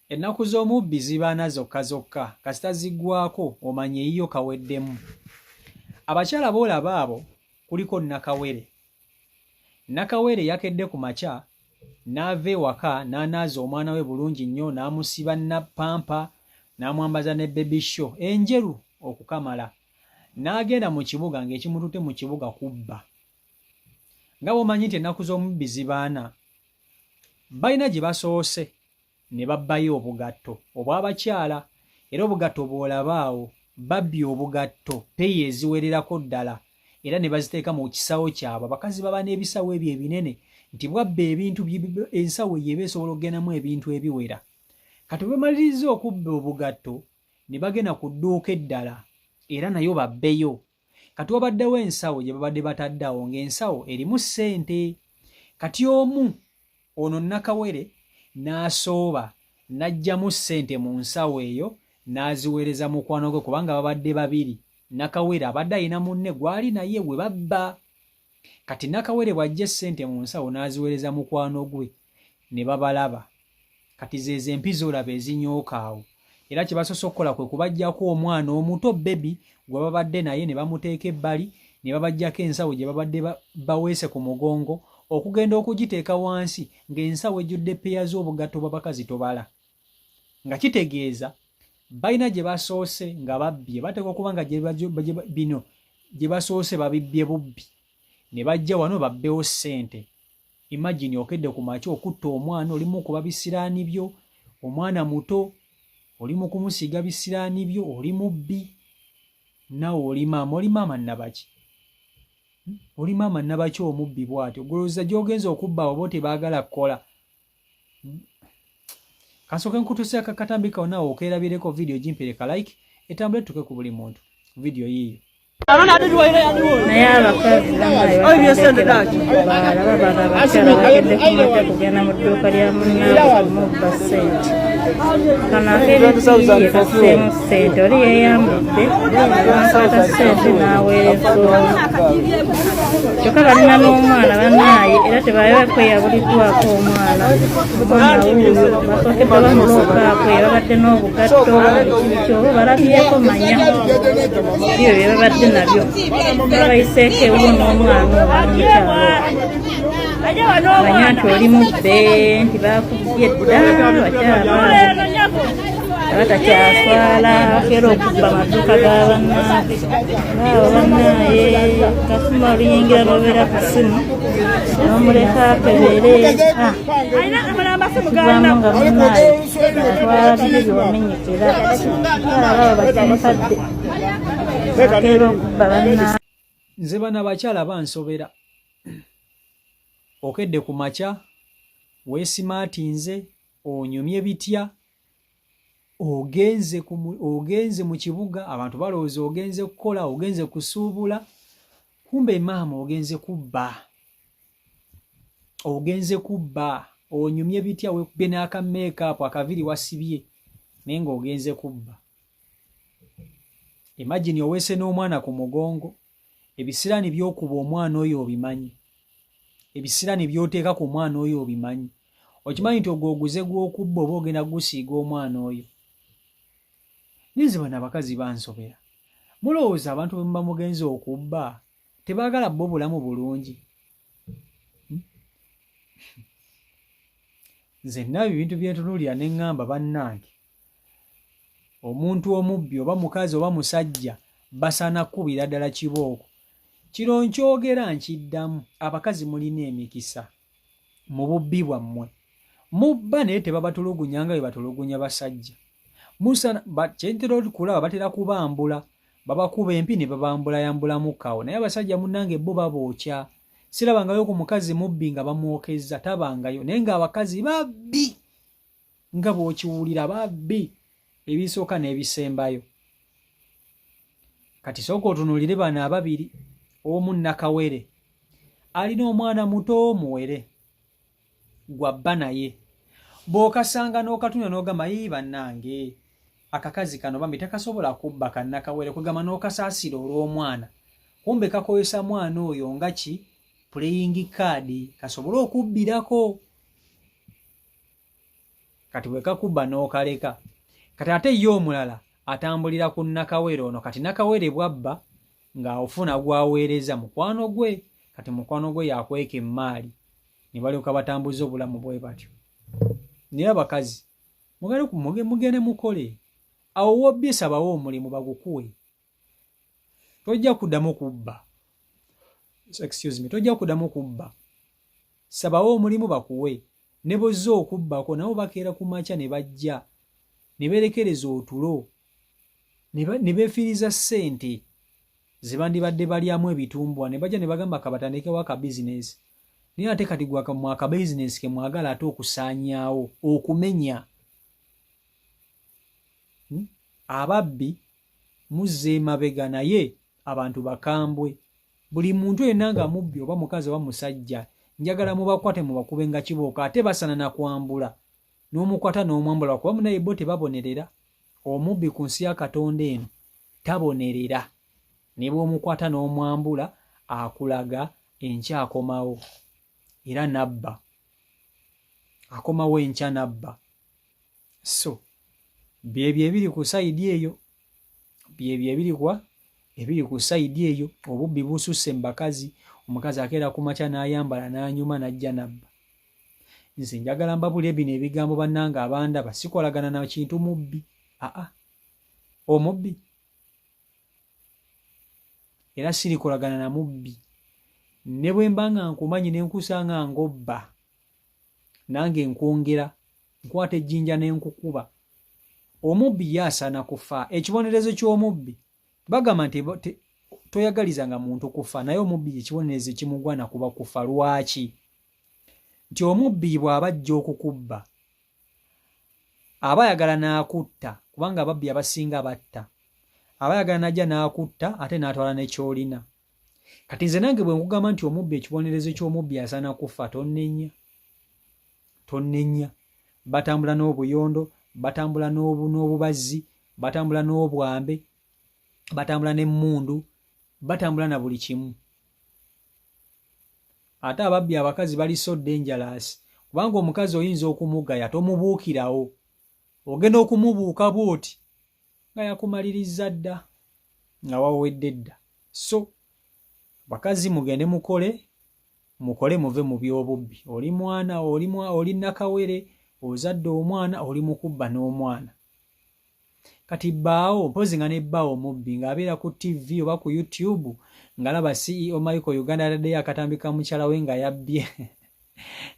Ennaku z'omubbi zibaana zokka zokka kasita ziggwako omanye eyiyo kaweddemu. Abakyala boolaba abo kuliko Nakawere. Nakawere yakedde ku makya n'ava ewaka n'anaaza omwana we bulungi nnyo n'amusiba napampa n'amwambaza ne baby show enjeru okukamala. N'agenda mu kibuga ng'ekimututte mu kibuga kubba. Nga bw'omanyi nti ennaku z'omubbi zibaana balina gye basoose ne babbayo obugatto obw'abakyala era obugatto bw'olabaawo babbye obugatto peyi eziwererako ddala era ne baziteeka mu kisawo kyabwe. Abakazi baba n'ebisawo ebyo ebinene nti bwabba ebintu ensawo yeeba esobola okugendamu ebintu ebiwera. Kati bwe bamaliriza okubba obugatto ne bagenda ku dduuka eddala era nayo babbeyo. Kati wabaddewo ensawo gye babadde bataddeawo ng'ensawo erimu ssente. Kati omu ono Nakawere n'asooba n'aggyamu ssente mu nsawo eyo n'aziweereza mukwano gwe kubanga babadde babiri. Nakawere abadde alina munne gwali naye we babba. Kati Nakawere bw'aggya ssente mu nsawo n'aziweereza mukwano gwe ne babalaba. Kati zeeze empiza olaba ezinyooka awo. Era kye basoose okukola kwe kubaggyako omwana omuto bebi gwe babadde naye ne bamuteeka ebbali ne babaggyako ensawo gye babadde baweese ku mugongo okugenda okugiteeka wansi ng'ensawo ejjudde peya z'obugatto bw'abakazi tobala. Nga kitegeeza balina gye basoose nga babbye bateekwa okuba nga bino gye basoose babibbye bubbi ne bajja wano babbewo ssente. Imagine okedde ku makya okutta omwana olimu kuba bisiraani byo, omwana muto olimu kumusiga bisiraani byo, oli mubbi. Nawe oli maama nnabaki? Oli maama nnabaki omubbi bw'atyo? Ogolooza gy'ogenza okubba abo bo tebaagala kukola. Kasooke nkutuse akatambi kawo naawe okeerabireko vidiyo gimpereka like etambule tuke ku buli muntu vidiyo yiiyo. Naye abakazi abakyala bagende kumata kugenda mu dduuka lya munnaabwe kumubba ssente. Kano ak'ebitiiye kasseemu ssente oli yeeyambudde akwata ssente n'aweereza kyokka balina n'omwana bannaaye era tebaakweyabuliddwako omwana wuuyo basookedde bamulookaako yababadde n'obugatto kyobo balabyeko manya byo bye babadde nabyo bayiseeko ewuwo n'omwana omukyalo manya nti oli mubbe nti baakubye dda bakyala abatakyaswala bakeera okubba amaduuka g'abannaabe abo bannaaye kasuma oluyingira n'obeera ku ssimu n'omuleka akebeere kivaamu nga munnaaye atwala biri byewamenyekera abo bakyamukadde bakeera okubba bannaabe. Nze bano abakyala bansobera. Okedde ku makya weesimaatinze onyumye bitya ogenze mu kibuga abantu balowooza ogenze kukola ogenze kusuubula kumbe maama ogenze kubba onyumye bitya wekubye n'aka make-up akaviri wasibye naye ng'ogenze kubba. Imagine oweese n'omwana ku mugongo ebisiraani by'okuba omwana oyo obimanyi, ebisiraani by'oteeka ku mwana oyo obimanyi, okimanyi nti ogwoguze gw'okubba oba ogenda gusiiga omwana oyo. Ninze bano abakazi bansobera. Mulowooza abantu bwe muba mugenze okubba tebaagala bbo bulamu bulungi? Nze nnaabyo ebintu bye ntunuulira ne ŋŋamba bannange omuntu omubbi oba mukazi oba musajja basaana kkubira ddala kibooko. Kino nkyogera nkiddamu, abakazi mulina emikisa mu bubbi bwammwe. Mubba naye tebabatulugunya nga bwe batulugunya basajja. Kyentera okulaba batera kubambula, babakuba empi ne babambulayambulamu kawo, naye abasajja munnange bo babookya. Sirabangayo ku mukazi mubbi nga bamwokezza, tabangayo, naye ng'abakazi babbi nga bw'okiwulira babbi ebisooka n'ebisembayo. Kati sooka otunuulire bano ababiri, omu Nakawere alina omwana muto muwere gwabba naye, bw'okasanga n'okatunya n'ogamba yii bannange akakazi kano bambi takasobola kubba ka Nakawere, kwegamba n'okasaasira olw'omwana, kumbe kakozesa mwana oyo nga ki playing card kasobole okubbirako. kati wekakuba n'okaleka. Kati ate ye omulala atambulira ku Nakawere ono, kati Nakawere bwabba ng'ofuna gwaweereza mukwano gwe, kati mukwano gwe yakweka emmaali ne balyoka batambuza obulamu bwe batyo. Naye abakazi mugende mukole, awo wobbye sabawo omulimu bagukuwe, tojja kuddamu kubba. Tojja kuddamu kubba, sabawo omulimu bakuwe. Ne bozza okubbako nabo bakeera ku makya ne bajja ne berekereza otulo ne beefiiriza ssente ze bandibadde balyamu ebitumbwa, ne bajja ne bagamba kabatandikewo aka bizinesi. Naye ate kati gwa aka bizinesi ke mwagala ate okusaanyaawo, okumenya. Ababbi muzze emabega, naye abantu bakambwe. Buli muntu yenna nga mubbi oba mukazi oba musajja, njagala mubakwate mubakube nga kibooka, ate basana na kwambula. N'omukwata n'omwambula kuba munaye bo tebabonerera. Omubbi ku nsi ya Katonda eno tabonerera. Ne bw'omukwata n'omwambula akulaga enkya akomawo era nabba. Akomawo enkya nabba. So byebyo ebiri ku sayidi eyo, byebyo ebiri ku sayidi eyo. Obubbi bususse mu bakazi, omukazi akeera ku makya n'ayambala n'anyuma n'ajja nabba. Nze njagala mbabulye bino ebigambo bannanga abandaba, sikolagana na kintu mubbi. Omubbi era sirikolagana na mubbi. Ne bwe mba nga nkumanyi ne nkusanga ng'obba, nange nkwongera nkwata ejjinja ne nkukuba. Omubbi yasaana kufa. Ekibonerezo ky'omubbi bagamba nti toyagalizanga muntu kufa, naye omubbi ekibonerezo kimugwana kuba kufa. Lwaki? Nti omubbi bw'aba ajja okukubba aba ayagala n'akutta, kubanga ababbi abasinga batta. Aba ayagala n'ajja n'akutta ate n'atwala ne ky'olina. Kati nze nange bwe nkugamba nti omubbi ekibonerezo ky'omubbi asaana kufa, tonnenya. Batambula n'obuyondo, batambula n'obubazzi, batambula n'obwambe, batambula n'emmundu, batambula na buli kimu. Ate ababbi abakazi bali so dangerous, kubanga omukazi oyinza okumugaya tomubuukirawo, ogenda okumubuuka bw'oti nga yakumaliriza dda nga wawedde dda. So bakazi mugende mukole muve mu by'obubbi. Oli mwana, oli Nakawere, ozadde omwana, oli mukubba n'omwana. Kati bbaawo, mpozi nga ne bbaawo omubbi ng'abeera ku TV oba ku YouTube ng'alaba CEO Michael Uganda ataddeyo akatambika mukyala we nga yabbye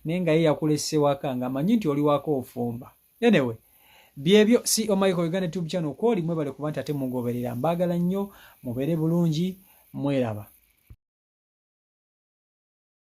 naye nga ye yakulese waka ng'amanyi nti oli waka ofumba. Anyway, byebyo CEO Michael Uganda YouTube channel kw'oli mwebale kuba nti ate mugoberera. Mbaagala nnyo, mubeere bulungi, mweraba.